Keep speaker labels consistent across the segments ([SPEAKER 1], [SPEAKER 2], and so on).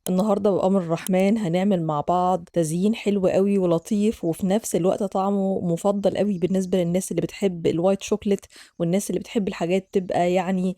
[SPEAKER 1] النهاردة بأمر الرحمن هنعمل مع بعض تزيين حلو قوي ولطيف، وفي نفس الوقت طعمه مفضل قوي بالنسبة للناس اللي بتحب الوايت شوكليت، والناس اللي بتحب الحاجات تبقى يعني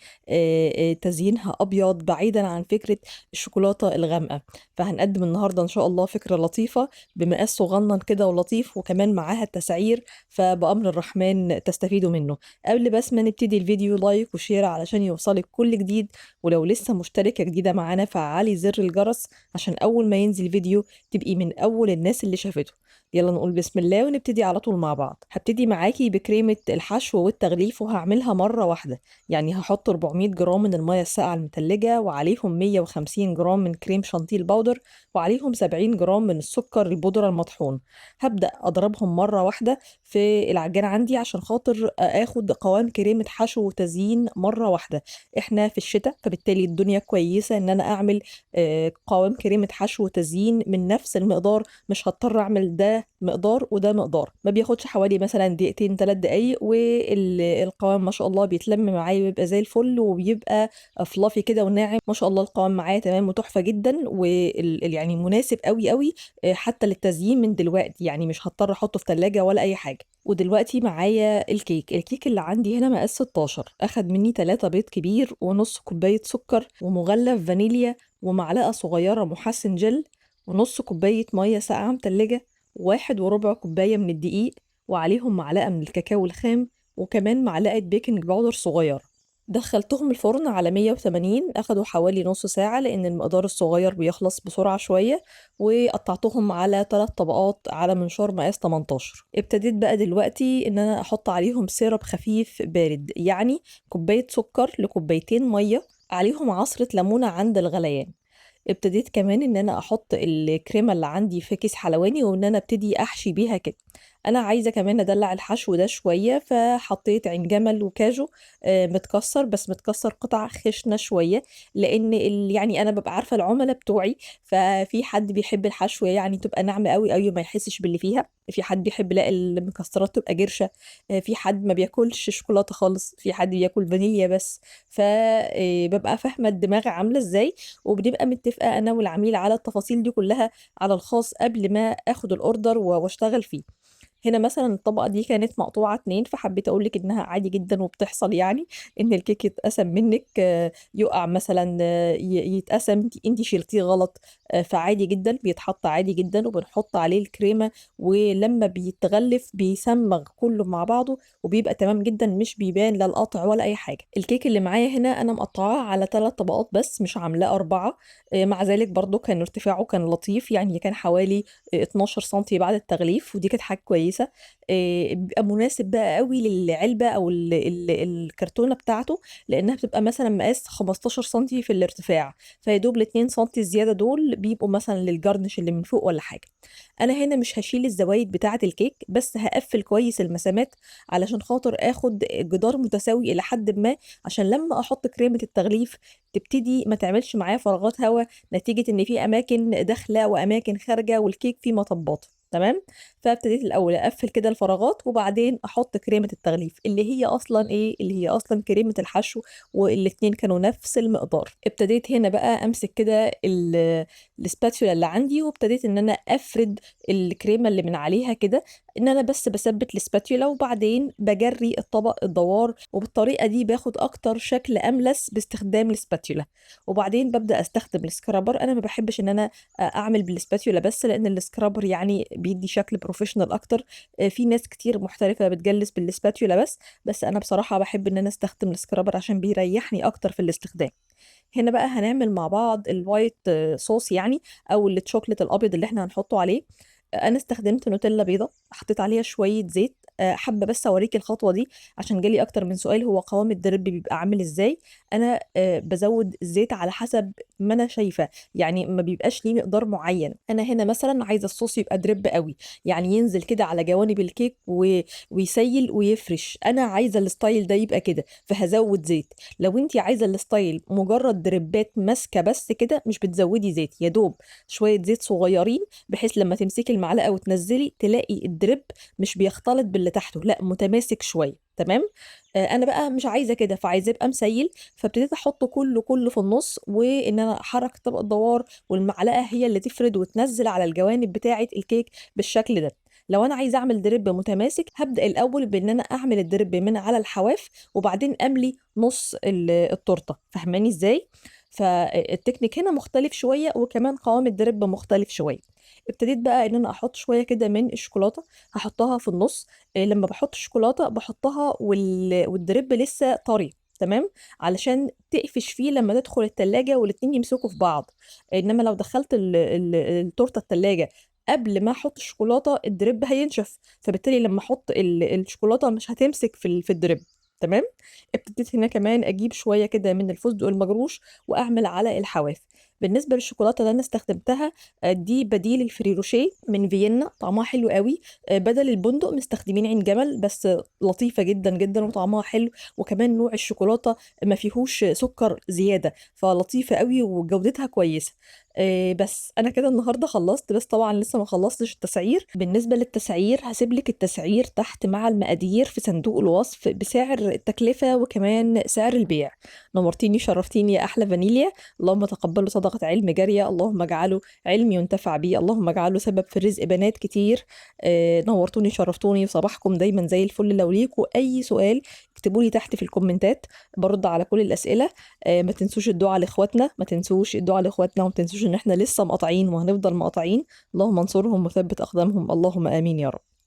[SPEAKER 1] تزيينها أبيض بعيدا عن فكرة الشوكولاتة الغامقة. فهنقدم النهاردة إن شاء الله فكرة لطيفة بمقاس صغنن كده ولطيف، وكمان معاها التسعير، فبأمر الرحمن تستفيدوا منه. قبل بس ما نبتدي الفيديو، لايك وشير علشان يوصلك كل جديد، ولو لسه مشتركة جديدة معانا فعلي زر الجرس عشان أول ما ينزل فيديو تبقي من أول الناس اللي شافته. يلا نقول بسم الله ونبتدي على طول مع بعض. هبتدي معاكي بكريمة الحشو والتغليف، وهعملها مرة واحدة. يعني هحط 400 جرام من المية الساقعة المتلجة، وعليهم 150 جرام من كريم شانتيه البودر، وعليهم 70 جرام من السكر البودرة المطحون. هبدأ أضربهم مرة واحدة في العجان عندي عشان خاطر اخد قوام كريمة حشو وتزيين مرة واحدة. احنا في الشتاء، فبالتالي الدنيا كويسة ان انا اعمل قوام كريمة حشو وتزيين من نفس المقدار. مش هضطر اعمل ده مقدار وده مقدار، ما بياخدش حوالي مثلا دقيقتين 3 دقايق، والقوام ما شاء الله بيتلم معايا ويبقى زي الفل، وبيبقى فلافي كده وناعم ما شاء الله. القوام معايا تمام وتحفة جدا، يعني مناسب قوي قوي حتى للتزيين من دلوقتي. يعني مش هضطر احطه في تلاجة ولا اي حاجة. ودلوقتي معايا الكيك اللي عندي هنا مقاس 16، اخد مني 3 بيض كبير ونص كوباية سكر ومغلف فانيليا ومعلقة صغيرة محسن جل ونص كوباية مية ساقعة متلجة، 1 وربع كوباية من الدقيق، وعليهم معلقة من الكاكاو الخام، وكمان معلقة بيكنج باودر صغيرة. دخلتهم الفرن على 180، أخدوا حوالي نص ساعة لأن المقدار الصغير بيخلص بسرعة شوية. وقطعتهم على 3 طبقات على منشار مقاس 18. ابتديت بقى دلوقتي إن أنا أحط عليهم سيرب خفيف بارد، يعني كوباية سكر لكوبايتين مية، عليهم عصرة ليمونة عند الغليان. ابتديت كمان ان انا احط الكريمه اللي عندي في كيس حلواني، وان انا ابتدي احشي بيها كده. انا عايزه كمان ادلع الحشو ده شويه، فحطيت عين جمل وكاجو متكسر، بس متكسر قطع خشنه شويه، لان يعني انا ببقى عارفه العملاء بتوعي. ففي حد بيحب الحشوه يعني تبقى ناعمه قوي قوي ما يحسش باللي فيها، في حد بيحب لا المكسرات تبقى جرشه، في حد ما بياكلش شوكولاته خالص، في حد بياكل فانيليا بس. فببقى فاهمه الدماغ عامله ازاي، وبنبقى متفقة أنا والعميل على التفاصيل دي كلها على الخاص قبل ما أخد الأوردر واشتغل فيه. هنا مثلا الطبقة دي كانت مقطوعة 2، فحبيت أقولك إنها عادي جدا وبتحصل يعني. إن الكيك يتقسم منك، يقع مثلا، يتقسم انتي شلتيه غلط، فعادي جدا بيتحط عادي جدا، وبنحط عليه الكريمة، ولما بيتغلف بيسمغ كله مع بعضه، وبيبقى تمام جدا، مش بيبان لا القطع ولا أي حاجة. الكيك اللي معايا هنا أنا مقطعاه على 3 طبقات بس، مش عاملاه 4. مع ذلك برضو كان ارتفاعه كان لطيف، يعني كان حوالي 12 سنتي بعد التغليف، ودي كانت حاجة كويسة. بيبقى مناسب بقى قوي للعلبة أو الكرتونة بتاعته، لأنها بتبقى مثلا مقاس 15 سنتي في الارتفاع، فيدوب ال2 سنتي الزيادة دول بيبقوا مثلا للجرنش اللي من فوق ولا حاجة. أنا هنا مش هشيل الزوايد بتاعة الكيك، بس هقفل كويس المسامات علشان خاطر آخد جدار متساوي إلى حد ما، عشان لما أحط كريمة التغليف تبتدي ما تعملش معايا فراغات هواء، نتيجة ان في اماكن داخلة واماكن خارجة والكيك فيه مطبات. تمام. فابتديت الاول اقفل كده الفراغات، وبعدين احط كريمة التغليف اللي هي اصلا ايه، اللي هي اصلا كريمة الحشو، والاتنين كانوا نفس المقدار. ابتديت هنا بقى امسك كده السباتشولا اللي عندي، وابتديت ان انا افرد الكريمة اللي من عليها كده، ان انا بس بثبت السباتشولا وبعدين بجري الطبق الدوار، وبالطريقة دي باخد اكتر شكل املس باستخدام السباتشولا. وبعدين ببدأ استخدم السكرابر. انا ما بحبش ان انا اعمل بالسباتيولا بس، لان السكرابر يعني بيدي شكل بروفيشنال اكتر. في ناس كتير محترفة بتجلس بالسباتيولا بس انا بصراحة بحب ان انا استخدم السكرابر عشان بيريحني اكتر في الاستخدام. هنا بقى هنعمل مع بعض الوايت صوص يعني، او الشوكليت الابيض اللي احنا هنحطه عليه. انا استخدمت نوتيلا بيضة، حطيت عليها شوية زيت. حابة بس اوريكي الخطوة دي عشان جالي اكتر من سؤال هو قوام الدرب بيبقى عامل ازاي. انا بزود الزيت على حسب ما انا شايفة، يعني ما بيبقاش ليه مقدار معين. انا هنا مثلا عايزة الصوص يبقى درب قوي، يعني ينزل كده على جوانب الكيك ويسيل ويفرش. انا عايزة الستايل ده يبقى كده، فهزود زيت. لو انتي عايزة الستايل مجرد دربات ماسكة بس كده، مش بتزودي زيت، يا دوب شوية زيت صغيرين، بحيث لما تمسكي المعلقة وتنزلي تلاقي الدرب مش بيختلط باللي تحته، لا متماسك شوية. تمام. انا بقى مش عايزه كده، فعايزاه يبقى مسيل، فابتديت احطه كله في النص، وان انا احرك طبق الدوار، والمعلقه هي اللي تفرد وتنزل على الجوانب بتاعه الكيك بالشكل ده. لو انا عايزه اعمل دريب متماسك هبدا الاول بان انا اعمل الدريب من على الحواف، وبعدين املي نص التورته. فاهماني ازاي؟ فالتكنيك هنا مختلف شويه، وكمان قوام الدريب مختلف شويه. ابتديت بقى ان انا احط شويه كده من الشوكولاته، هحطها في النص. لما بحط الشوكولاته بحطها والدريب لسه طري، تمام، علشان تقفش فيه لما تدخل التلاجة والاتنين يمسكوا في بعض. انما لو دخلت التورته التلاجة قبل ما احط الشوكولاته الدريب هينشف، فبالتالي لما احط الشوكولاته مش هتمسك في الدريب. تمام. ابتديت هنا كمان اجيب شويه كده من الفستق المجروش واعمل على الحواف. بالنسبه للشوكولاته اللي انا استخدمتها، دي بديل الفريروشيه من فيينا، طعمها حلو قوي. بدل البندق مستخدمين عين جمل، بس لطيفه جدا جدا وطعمها حلو. وكمان نوع الشوكولاته ما فيهوش سكر زياده، فلطيفه قوي وجودتها كويسه. بس انا كده النهارده خلصت، بس طبعا لسه ما خلصتش التسعير. بالنسبه للتسعير هسيب لك التسعير تحت مع المقادير في صندوق الوصف بسعر التكلفه وكمان سعر البيع. نورتيني شرفتيني يا احلى فانيليا. اللهم تقبله صدقه علم جاريه، اللهم اجعله علم ينتفع بيه، اللهم اجعله سبب في رزق بنات كتير. نورتوني شرفتوني، وصباحكم دايما زي الفل. لو ليكوا اي سؤال اكتبوا لي تحت في الكومنتات، برد على كل الاسئله. ما تنسوش الدعاء لاخواتنا، ما تنسوش الدعاء لاخواتنا، وما تنسوش ان احنا لسه مقاطعين وهنفضل مقاطعين. اللهم انصرهم وثبت اقدامهم، اللهم امين يا رب.